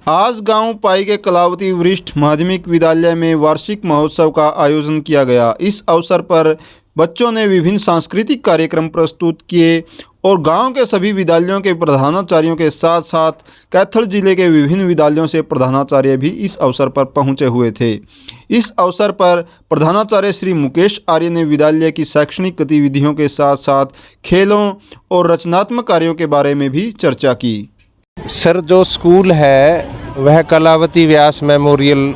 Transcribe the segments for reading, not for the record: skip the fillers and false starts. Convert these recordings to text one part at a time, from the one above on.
आज गांव पाई के कलावती वरिष्ठ माध्यमिक विद्यालय में वार्षिक महोत्सव का आयोजन किया गया। इस अवसर पर बच्चों ने विभिन्न सांस्कृतिक कार्यक्रम प्रस्तुत किए और गांव के सभी विद्यालयों के प्रधानाचार्यों के साथ साथ कैथल जिले के विभिन्न विद्यालयों से प्रधानाचार्य भी इस अवसर पर पहुंचे हुए थे। इस अवसर पर प्रधानाचार्य श्री मुकेश आर्य ने विद्यालय की शैक्षणिक गतिविधियों के साथ साथ खेलों और रचनात्मक कार्यों के बारे में भी चर्चा की। सर, जो स्कूल है वह कलावती व्यास मेमोरियल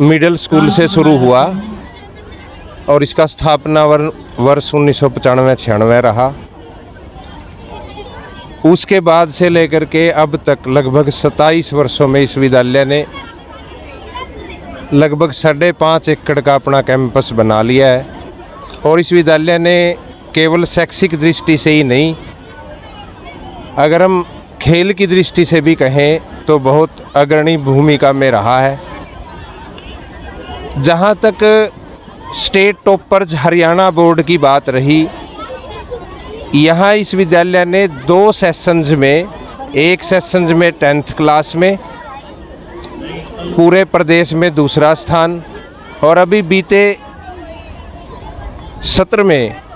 मिडिल स्कूल से शुरू हुआ और इसका स्थापना वर्ष 1995-96 रहा। उसके बाद से लेकर के अब तक लगभग 27 वर्षों में इस विद्यालय ने लगभग 5.5 एकड़ का अपना कैंपस बना लिया है और इस विद्यालय ने केवल शैक्षिक दृष्टि से ही नहीं, अगर हम खेल की दृष्टि से भी कहें तो बहुत अग्रणी भूमिका में रहा है। जहाँ तक स्टेट टॉपर्स हरियाणा बोर्ड की बात रही, यहाँ इस विद्यालय ने 2 सेशंस में, एक सेशंस में 10th क्लास में पूरे प्रदेश में दूसरा स्थान और अभी बीते सत्र में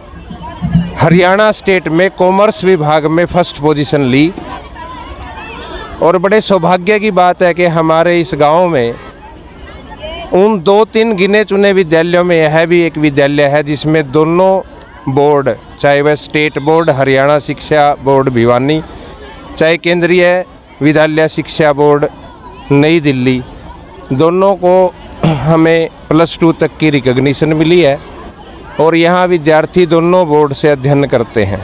हरियाणा स्टेट में कॉमर्स विभाग में फर्स्ट पोजीशन ली। और बड़े सौभाग्य की बात है कि हमारे इस गांव में उन 2-3 गिने चुने विद्यालयों में यह भी एक विद्यालय है जिसमें दोनों बोर्ड, चाहे वह स्टेट बोर्ड हरियाणा शिक्षा बोर्ड भिवानी, चाहे केंद्रीय विद्यालय शिक्षा बोर्ड नई दिल्ली, दोनों को हमें +2 तक की रिकॉग्निशन मिली है और यहाँ विद्यार्थी दोनों बोर्ड से अध्ययन करते हैं।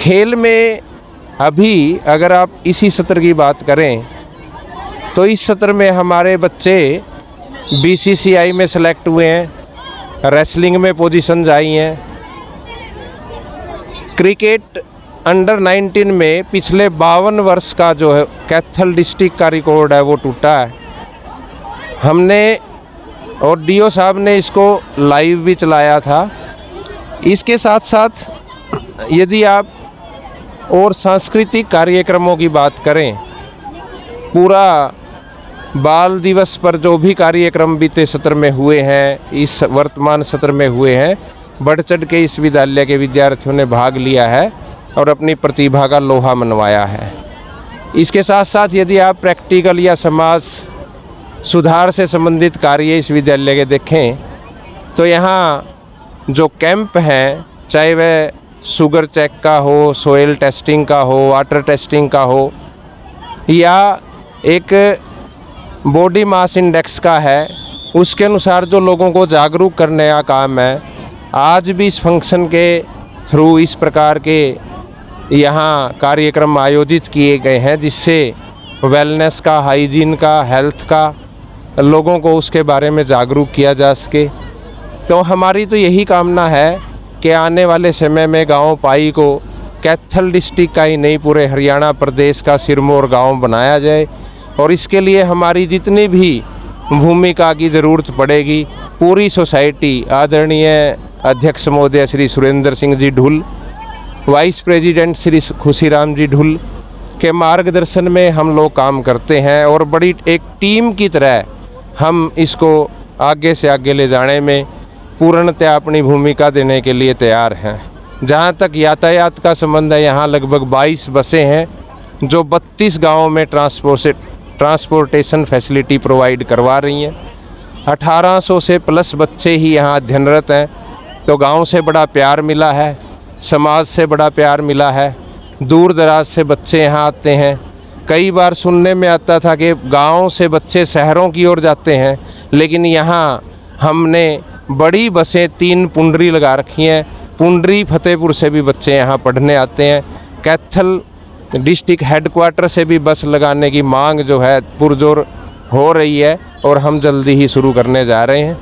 खेल में अभी अगर आप इसी सत्र की बात करें तो इस सत्र में हमारे बच्चे BCCI में सेलेक्ट हुए हैं, रेसलिंग में पोजीशंस आई हैं, क्रिकेट अंडर 19 में पिछले 52 वर्ष का जो है कैथल डिस्ट्रिक्ट का रिकॉर्ड है वो टूटा है। हमने और DO साहब ने इसको लाइव भी चलाया था। इसके साथ साथ यदि आप और सांस्कृतिक कार्यक्रमों की बात करें, पूरा बाल दिवस पर जो भी कार्यक्रम बीते सत्र में हुए हैं, इस वर्तमान सत्र में हुए हैं, बढ़ चढ़ के इस विद्यालय के विद्यार्थियों ने भाग लिया है और अपनी प्रतिभा का लोहा मनवाया है। इसके साथ साथ यदि आप प्रैक्टिकल या समाज सुधार से संबंधित कार्य इस विद्यालय के देखें तो यहाँ जो कैंप हैं, चाहे वह शुगर चेक का हो, सोयल टेस्टिंग का हो, वाटर टेस्टिंग का हो या एक बॉडी मास इंडेक्स का है, उसके अनुसार जो लोगों को जागरूक करने का काम है, आज भी इस फंक्शन के थ्रू इस प्रकार के यहाँ कार्यक्रम आयोजित किए गए हैं जिससे वेलनेस का, हाइजीन का, हेल्थ का लोगों को उसके बारे में जागरूक किया जा सके। तो हमारी तो यही कामना है कि आने वाले समय में गांव पाई को कैथल डिस्ट्रिक्ट का ही नहीं, पूरे हरियाणा प्रदेश का सिरमौर गांव बनाया जाए और इसके लिए हमारी जितनी भी भूमिका की ज़रूरत पड़ेगी, पूरी सोसाइटी, आदरणीय अध्यक्ष महोदय श्री सुरेंद्र सिंह जी ढुल, वाइस प्रेसिडेंट श्री खुशीराम जी ढुल के मार्गदर्शन में हम लोग काम करते हैं और बड़ी एक टीम की तरह हम इसको आगे से आगे ले जाने में पूर्णतः अपनी भूमिका देने के लिए तैयार हैं। जहाँ तक यातायात का संबंध है, यहाँ लगभग 22 बसें हैं जो 32 गाँवों में ट्रांसपोर्टेशन फैसिलिटी प्रोवाइड करवा रही हैं। 1800 से प्लस बच्चे ही यहाँ अध्ययनरत हैं। तो गांव से बड़ा प्यार मिला है, समाज से बड़ा प्यार मिला है, दूर दराज से बच्चे यहाँ आते हैं। कई बार सुनने में आता था कि गांव से बच्चे शहरों की ओर जाते हैं, लेकिन यहाँ हमने बड़ी बसें 3 पुंडरी लगा रखी हैं। पुंडरी फतेहपुर से भी बच्चे यहाँ पढ़ने आते हैं। कैथल डिस्ट्रिक्ट हेडक्वार्टर से भी बस लगाने की मांग जो है पुरजोर हो रही है और हम जल्दी ही शुरू करने जा रहे हैं।